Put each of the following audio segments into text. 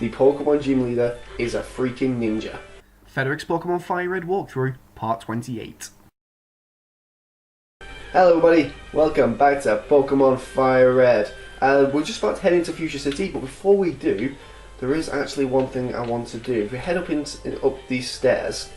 The Pokemon Gym Leader is a freaking ninja. FedEx Pokemon Fire Red walkthrough, part 28. Hello everybody, welcome back to Pokemon Fire Red. We're just about to head into Fuchsia City, but before we do, there is actually one thing I want to do. If we head up these stairs,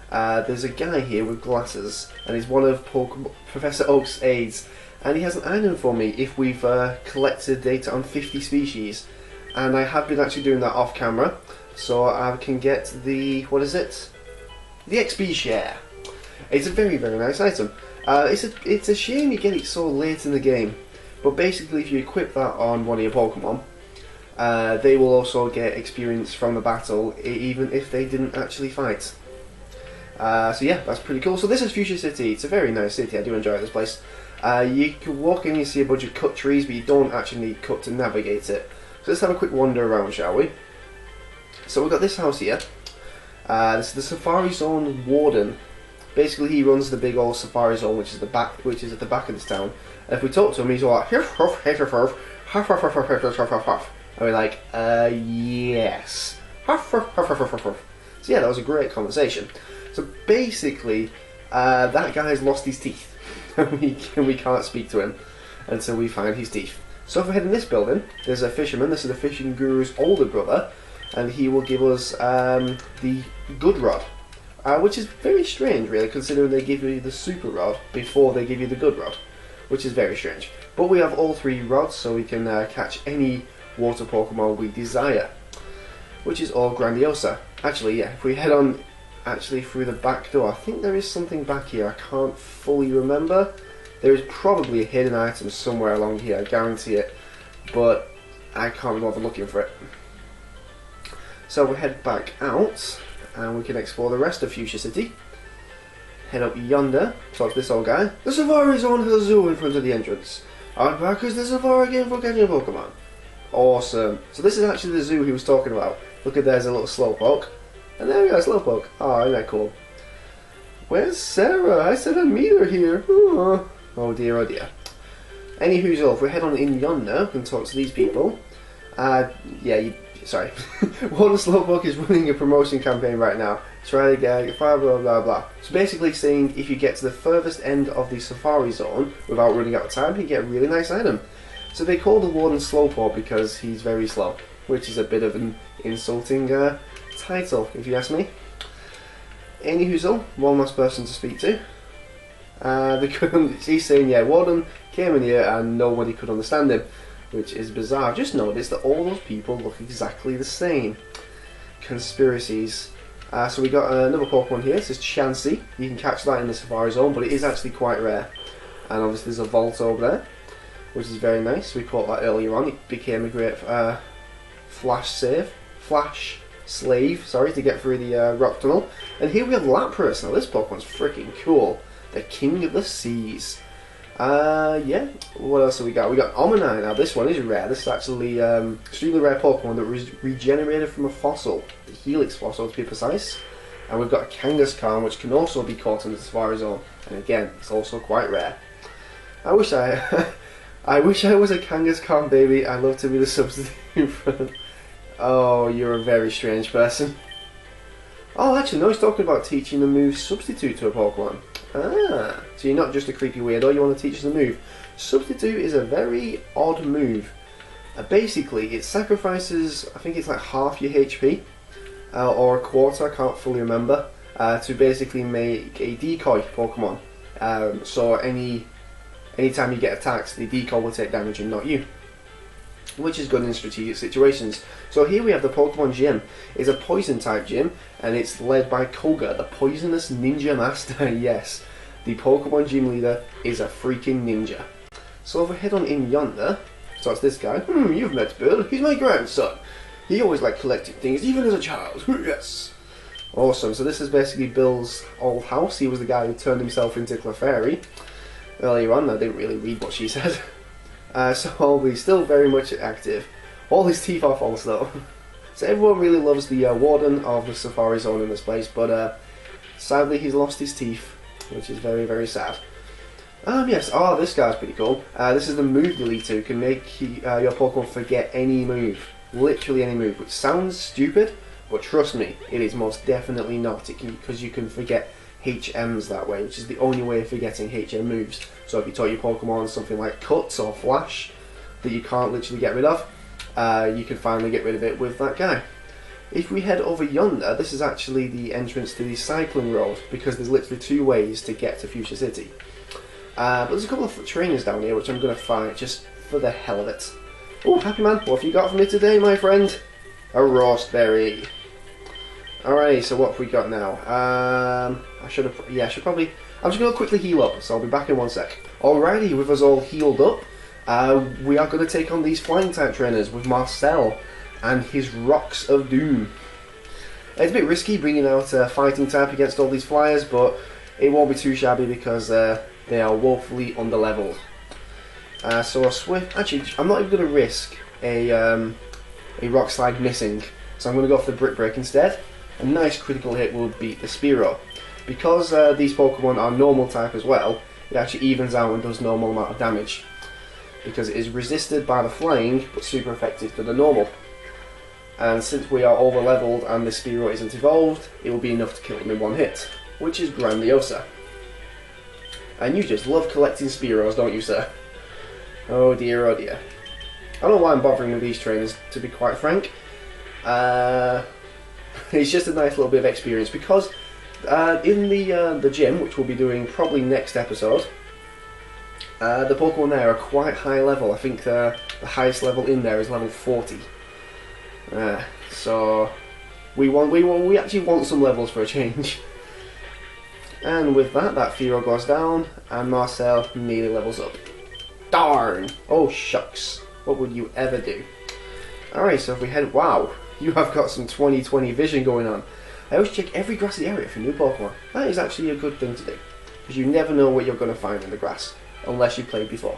there's a guy here with glasses, and he's one of Professor Oak's aides, and he has an item for me if we've collected data on 50 species. And I have been actually doing that off camera, so I can get the, what is it? The XP share. It's a very, very nice item. It's a shame you get it so late in the game, but basically if you equip that on one of your Pokemon, they will also get experience from the battle, even if they didn't actually fight. So yeah, that's pretty cool. So this is Fuchsia City. It's a very nice city. I do enjoy this place. You can walk in and see a bunch of cut trees, but you don't actually need cut to navigate it. So let's have a quick wander around, shall we? So we've got this house here. This is the Safari Zone Warden. Basically, he runs the big old Safari Zone, which is at the back of this town. And if we talk to him, he's all like, huff, huff, huff, huff, huff, huff, huff, huff, huff, huff, huff, huff. And we're like, yes. Huff, huff, huff, huff, huff, huff. So yeah, that was a great conversation. So basically, that guy's lost his teeth. we can't speak to him until we find his teeth. So if we head in this building, there's a fisherman. This is the fishing guru's older brother, and he will give us the good rod, which is very strange, really, considering they give you the super rod before they give you the good rod, which is very strange. But we have all three rods, so we can catch any water Pokemon we desire, which is all grandiosa. Actually, yeah, if we head on through the back door, I think there is something back here. I can't fully remember. There is probably a hidden item somewhere along here, I guarantee it, but I can't bother looking for it. So we head back out, and we can explore the rest of Fuchsia City. Head up yonder, talk to this old guy. The Safari Zone has a zoo in front of the entrance. Our back is the Safari game for catching Pokemon. Awesome. So this is actually the zoo he was talking about. Look at, there's a little Slowpoke. And there we go, Slowpoke. Oh, isn't that cool? Where's Sarah? I said I'd meet her here. Oh dear, oh dear. Anywho, if we head on in yonder and talk to these people, sorry. Warden Slowpoke is running a promotion campaign right now. Try to get blah blah blah blah. So basically saying if you get to the furthest end of the Safari Zone without running out of time, you get a really nice item. So they call the Warden Slowpoke because he's very slow, which is a bit of an insulting title, if you ask me. Anywho, one last person to speak to. He's saying, yeah, Warden came in here and nobody could understand him, which is bizarre. I've just noticed that all those people look exactly the same. Conspiracies. So we got another Pokemon here. This is Chansey. You can catch that in the Safari Zone, but it is actually quite rare. And obviously there's a vault over there, which is very nice. We caught that earlier on. It became a great flash slave, to get through the rock tunnel. And here we have Lapras. Now this Pokemon's freaking cool. The King of the Seas. Yeah, what else have we got? We got Omanyte. Now this one is rare. This is actually extremely rare Pokemon that was regenerated from a fossil, the Helix fossil to be precise. And we've got a Kangaskhan, which can also be caught in the Safari Zone, and again, it's also quite rare. I wish I was a Kangaskhan baby. I'd love to be the substitute for. Oh, you're a very strange person. Oh, actually, no, he's talking about teaching the move Substitute to a Pokemon. Ah, so you're not just a creepy weirdo, you want to teach us a move. Substitute is a very odd move. Basically, it sacrifices, I think it's like half your HP, or a quarter, I can't fully remember, to basically make a decoy Pokemon. So anytime you get attacked, the decoy will take damage and not you, which is good in strategic situations. So here we have the Pokemon Gym. It's a Poison type gym, and it's led by Koga, the poisonous ninja master. Yes, the Pokemon Gym Leader is a freaking ninja. So if we head on in yonder, so it's this guy. You've met Bill. He's my grandson. He always liked collecting things, even as a child. Yes. Awesome. So this is basically Bill's old house. He was the guy who turned himself into Clefairy earlier on. I didn't really read what she said. So he's still very much active. All his teeth are false though. So everyone really loves the Warden of the Safari Zone in this place, but sadly he's lost his teeth, which is very, very sad. Yes, this guy's pretty cool. This is the Move Deleter, who can make your Pokemon forget any move. literally any move, which sounds stupid, but trust me, it is most definitely not. Because you can forget HMs that way, which is the only way of forgetting HM moves. So if you taught your Pokemon something like Cuts or Flash that you can't literally get rid of, you can finally get rid of it with that guy. If we head over yonder, this is actually the entrance to the cycling road, because there's literally 2 ways to get to Fuchsia City. But there's a couple of trainers down here which I'm going to fight just for the hell of it. Oh, Happy Man, what have you got for me today, my friend? A roast berry. Alright, so what have we got now? I should probably... I'm just going to quickly heal up, so I'll be back in 1 sec. Alrighty, with us all healed up, we are going to take on these flying type trainers with Marcel and his Rocks of Doom. It's a bit risky bringing out a fighting type against all these flyers, but it won't be too shabby because they are woefully underleveled. So a Swift... Actually, I'm not even going to risk a Rock Slide missing, so I'm going to go for the Brick Break instead. A nice critical hit will beat the Spearow. Because these Pokemon are normal type as well, it actually evens out and does normal amount of damage. Because it is resisted by the flying, but super effective to the normal. And since we are over leveled and the Spearow isn't evolved, it will be enough to kill them in 1 hit, which is grandiosa. And you just love collecting Spearows, don't you, sir? Oh dear, oh dear. I don't know why I'm bothering with these trainers, to be quite frank. It's just a nice little bit of experience, because in the gym, which we'll be doing probably next episode, the Pokemon there are quite high level. I think the highest level in there is level 40. So we actually want some levels for a change. And with that Fearow goes down, and Marcel nearly levels up. Darn! Oh shucks! What would you ever do? Alright, so if we head... Wow! You have got some 20/20 vision going on. I always check every grassy area for new Pokemon. That is actually a good thing to do, because you never know what you're going to find in the grass, unless you played before.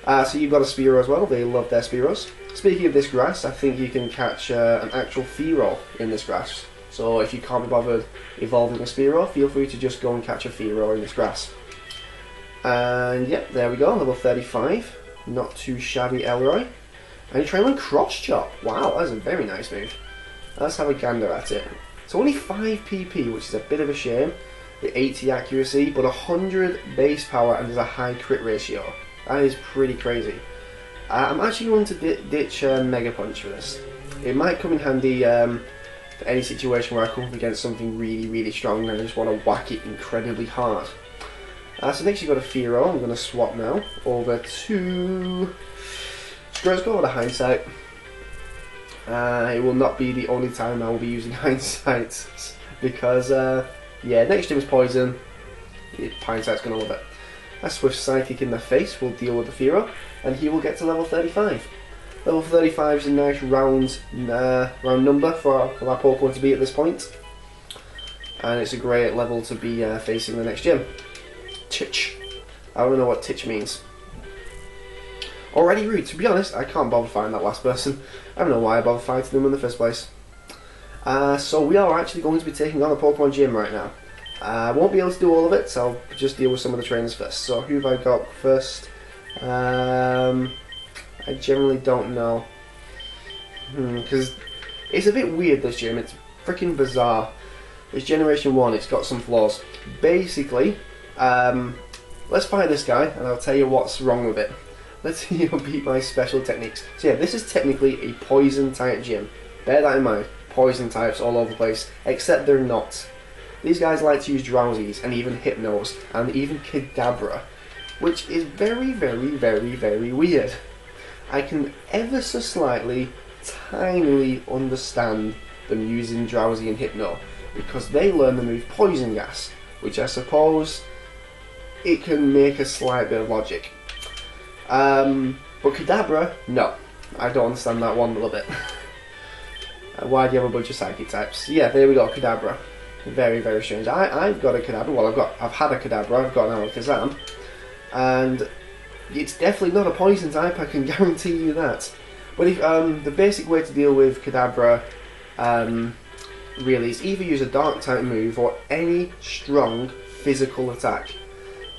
So you've got a Spearow as well. They love their Spearows. Speaking of this grass, I think you can catch an actual Fearow in this grass. So if you can't be bothered evolving a Spearow, feel free to just go and catch a Fearow in this grass. And yep, there we go, level 35. Not too shabby, Elroy. And you try on Cross Chop. Wow, that's a very nice move. Let's have a gander at it. It's only 5 PP, which is a bit of a shame. The 80 accuracy, but 100 base power, and there's a high crit ratio. That is pretty crazy. I'm actually going to ditch Mega Punch for this. It might come in handy for any situation where I come up against something really, really strong and I just want to whack it incredibly hard. So next you've got a Fearow. I'm going to swap now over to... Let's go with a Hindsight. It will not be the only time I will be using Hindsight, because yeah, next gym is Poison. Hindsight's going to love it. A Swift Psychic in the face will deal with the Fearow, and he will get to level 35. Level 35 is a nice round number for our Pokemon to be at this point, and it's a great level to be facing the next gym. Titch. I don't know what Titch means. Already rude. To be honest, I can't bother fighting that last person. I don't know why I bothered fighting them in the first place. So we are actually going to be taking on a Pokemon gym right now. I won't be able to do all of it, so I'll just deal with some of the trainers first. So who have I got first? I generally don't know. Because it's a bit weird, this gym. It's freaking bizarre. It's Generation 1. It's got some flaws. Basically, let's fight this guy, and I'll tell you what's wrong with it. Let's see you beat my special techniques. So yeah, this is technically a poison type gym. Bear that in mind. Poison types all over the place, except they're not. These guys like to use Drowsies and even Hypnos and even Kadabra, which is very, very, very, very weird. I can ever so slightly, tinily understand them using Drowsy and Hypno, because they learn the move Poison Gas, which I suppose it can make a slight bit of logic. But Kadabra, no. I don't understand that one little bit. Why do you have a bunch of Psychic types? Yeah, there we go, Kadabra. Very, very strange. I've got a Kadabra, well I've had a Kadabra, I've got an Alakazam, and it's definitely not a poison type, I can guarantee you that. But if, the basic way to deal with Kadabra really is either use a Dark type move or any strong physical attack.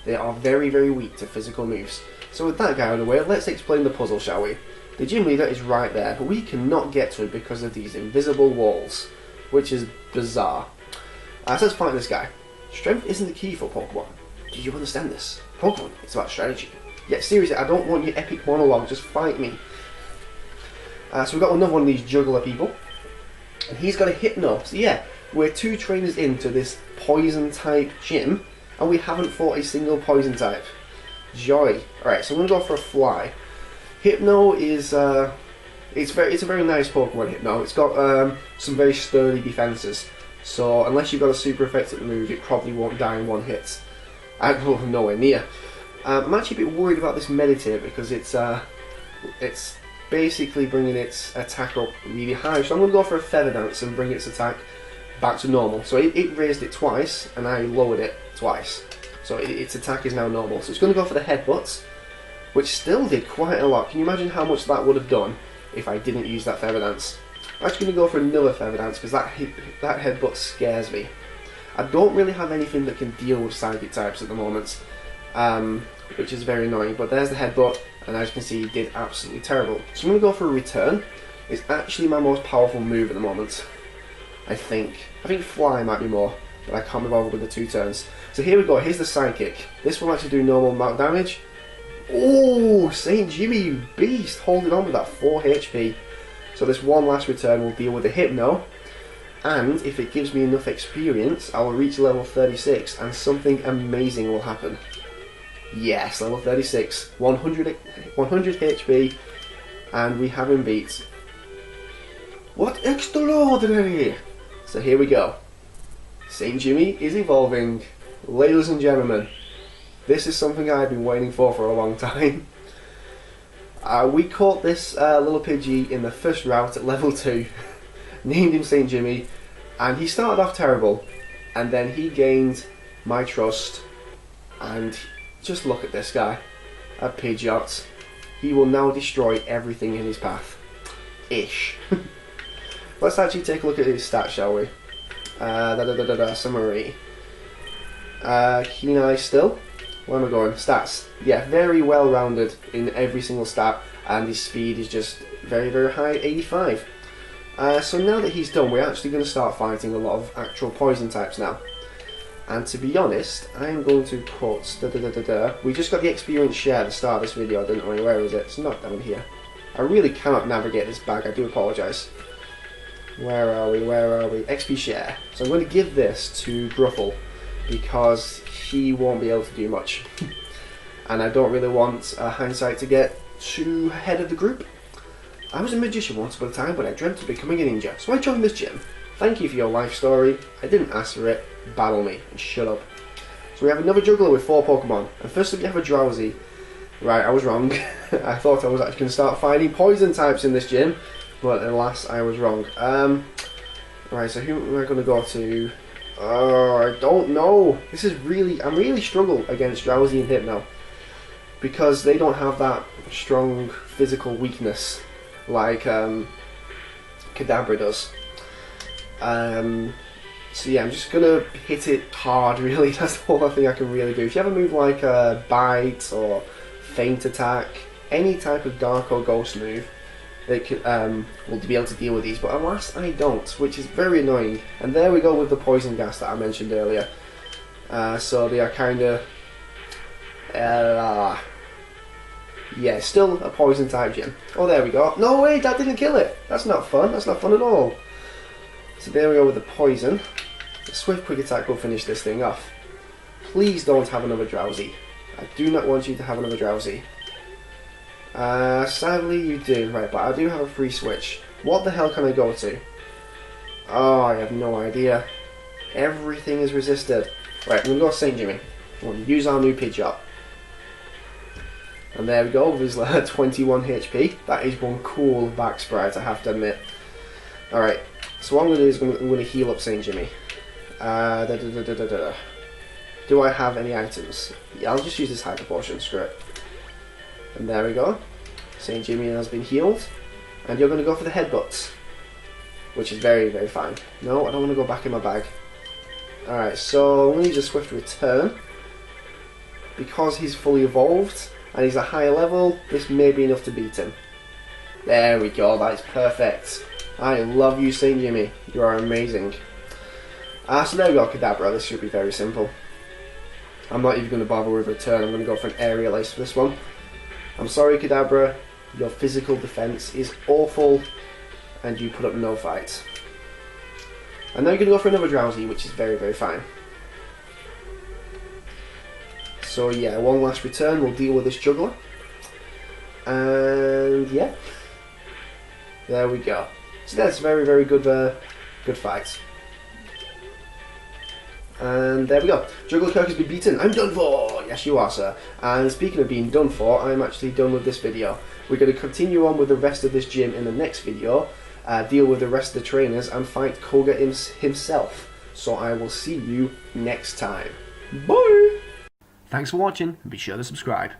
They are very, very weak to physical moves. So with that guy out of the way, let's explain the puzzle, shall we? The gym leader is right there, but we cannot get to it because of these invisible walls, which is bizarre. So let's fight this guy. Strength isn't the key for Pokemon. Do you understand this? Pokemon, it's about strategy. Yeah, seriously, I don't want your epic monologue, just fight me. So we've got another one of these juggler people. And he's got a Hypno. So yeah, we're 2 trainers into this poison type gym, and we haven't fought a single poison type. Joy. Alright, so I'm going to go for a Fly. Hypno is, it's a very nice Pokemon, Hypno. It's got some very sturdy defences. So unless you've got a super effective move, it probably won't die in one hit. Well, nowhere near. I'm actually a bit worried about this Meditate because it's basically bringing its attack up really high. So I'm going to go for a Feather Dance and bring its attack back to normal. So it raised it twice and I lowered it twice. So its attack is now normal. So it's going to go for the Headbutts, which still did quite a lot. Can you imagine how much that would have done if I didn't use that Feather Dance? I'm actually going to go for another Feather Dance because that Headbutt scares me. I don't really have anything that can deal with Psychic types at the moment, which is very annoying. But there's the Headbutt, and as you can see, it did absolutely terrible. So I'm going to go for a Return. It's actually my most powerful move at the moment, I think. I think Fly might be more, but I can't be bothered with the 2 turns. So here we go, here's the Psychic. This will actually do normal amount of damage. Oh, St. Jimmy, you beast! Holding on with that 4 HP. So this one last return will deal with the Hypno, and if it gives me enough experience, I will reach level 36 and something amazing will happen. Yes, level 36, 100 HP, and we have him beat. What extraordinary! So here we go. St. Jimmy is evolving. Ladies and gentlemen, this is something I've been waiting for a long time. We caught this little Pidgey in the first route at level 2, named him St. Jimmy, and he started off terrible, and then he gained my trust, and just look at this guy, a Pidgeot. He will now destroy everything in his path. Ish. Let's actually take a look at his stats, shall we? Summary. Keen Eye still. Where am I going? Stats. Yeah, very well rounded in every single stat, and his speed is just very, very high, 85. So now that he's done, we're actually going to start fighting a lot of actual poison types now. And to be honest, I'm going to put... We just got the experience share at the start of this video, didn't we? Where is it? It's not down here. I really cannot navigate this bag, I do apologise. Where are we? Where are we? XP share. So I'm going to give this to Gruffle, because he won't be able to do much. And I don't really want Hindsight to get too ahead of the group. I was a magician once upon a time, but I dreamt of becoming a ninja, so I joined this gym. Thank you for your life story. I didn't ask for it. Battle me and shut up. So we have another juggler with 4 Pokemon. And first up we have a Drowsy. Right, I was wrong. I thought I was actually going to start finding poison types in this gym, but alas, I was wrong. Right, so who am I going to go to? Oh, I don't know. This is really... I'm really struggle against Drowsy and Hypno, because they don't have that strong physical weakness like Kadabra does. So yeah, I'm just gonna hit it hard, really. That's the whole thing I can really do. If you have a move like Bite or Feint Attack, any type of Dark or Ghost move, they could, will be able to deal with these, but alas, I don't, which is very annoying. And there we go with the Poison Gas that I mentioned earlier. So they are kind of... yeah, still a Poison type gym. Oh, there we go. No, wait, that didn't kill it. That's not fun. That's not fun at all. So there we go with the Poison. The Swift Quick Attack will finish this thing off. Please don't have another Drowsy. I do not want you to have another Drowsy. Sadly you do. Right, but I do have a free switch. What the hell can I go to? Oh, I have no idea. Everything is resisted. Right, I'm going to go St. Jimmy. I'm going to use our new Pidgeot. And there we go with his 21 HP. That is one cool back sprite, I have to admit. Alright, so what I'm going to do is I'm going to heal up St. Jimmy. Do I have any items? Yeah, I'll just use this Hyper Potion, screw it. And there we go. St. Jimmy has been healed. And you're going to go for the Headbutts, which is very, very fine. No, I don't want to go back in my bag. Alright, so I'm going to use a Swift Return. Because he's fully evolved and he's a higher level, this may be enough to beat him. There we go, that is perfect. I love you, St. Jimmy. You are amazing. So there we go, Kadabra. This should be very simple. I'm not even going to bother with a turn. I'm going to go for an aerial ace for this one. I'm sorry, Kadabra. Your physical defense is awful, and you put up no fight. And now you're going to go for another drowsy, which is very, very fine. So yeah, one last return. We'll deal with this juggler. And yeah, there we go. So that's very, very good, good fight. And there we go. Juggler Kirk has been beaten. I'm done for! Yes, you are, sir. And speaking of being done for, I'm actually done with this video. We're going to continue on with the rest of this gym in the next video, deal with the rest of the trainers, and fight Koga himself. So I will see you next time. Bye! Thanks for watching, and be sure to subscribe.